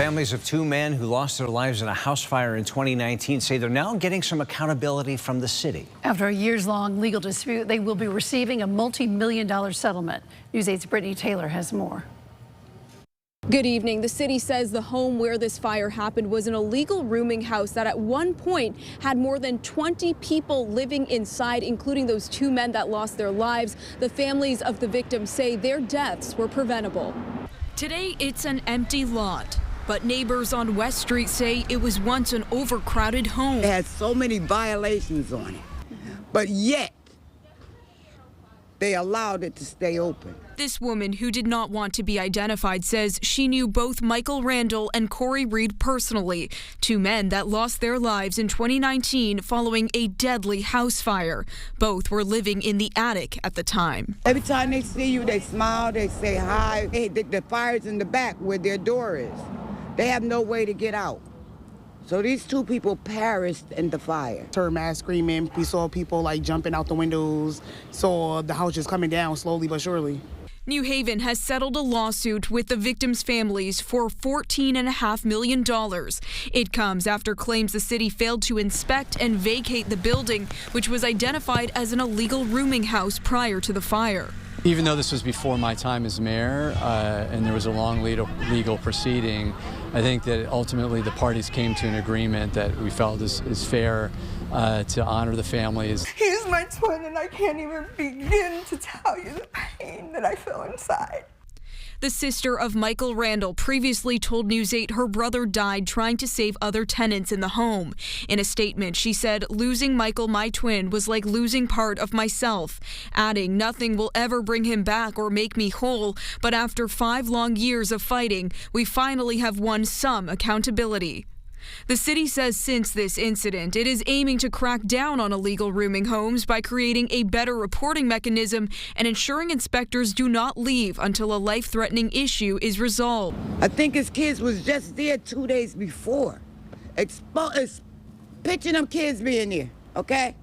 Families of two men who lost their lives in a house fire in 2019 say they're now getting some accountability from the city. After a years-long legal dispute, they will be receiving a multi-million-dollar settlement. News 8's Brittany Taylor has more. Good evening. The city says the home where this fire happened was an illegal rooming house that at one point had more than 20 people living inside, including those two men that lost their lives. The families of the victims say their deaths were preventable. Today, it's an empty lot, but neighbors on West Street say it was once an overcrowded home. It had so many violations on it, but yet they allowed it to stay open. This woman, who did not want to be identified, says she knew both Michael Randall and Corey Reed personally, two men that lost their lives in 2019 following a deadly house fire. Both were living in the attic at the time. Every time they see you, they smile, they say hi. The fire's in the back where their door is. They have no way to get out. So these two people perished in the fire. Heard mass screaming. We saw people like jumping out the windows, saw the house just coming down slowly but surely. New Haven has settled a lawsuit with the victims' families for $14.5 million. It comes after claims the city failed to inspect and vacate the building, which was identified as an illegal rooming house prior to the fire. Even though this was before my time as mayor and there was a long legal proceeding, I think that ultimately the parties came to an agreement that we felt is fair to honor the families. He's my twin, and I can't even begin to tell you the pain that I feel inside. The sister of Michael Randall previously told News 8 her brother died trying to save other tenants in the home. In a statement, she said, "Losing Michael, my twin, was like losing part of myself," adding, "Nothing will ever bring him back or make me whole, but after 5 long years of fighting, we finally have won some accountability." The city says since this incident, it is aiming to crack down on illegal rooming homes by creating a better reporting mechanism and ensuring inspectors do not leave until a life-threatening issue is resolved. I think his kids was just there 2 days before. Picture them kids being there, okay?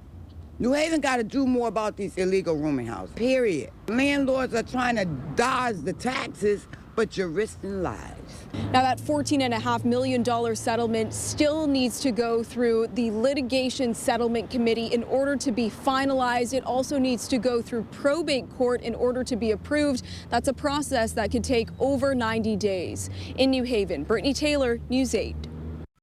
New Haven got to do more about these illegal rooming houses, period. Landlords are trying to dodge the taxes, but you're risking lives. Now, that $14.5 million settlement still needs to go through the litigation settlement committee in order to be finalized. It also needs to go through probate court in order to be approved. That's a process that could take over 90 days. In New Haven, Brittany Taylor, News 8.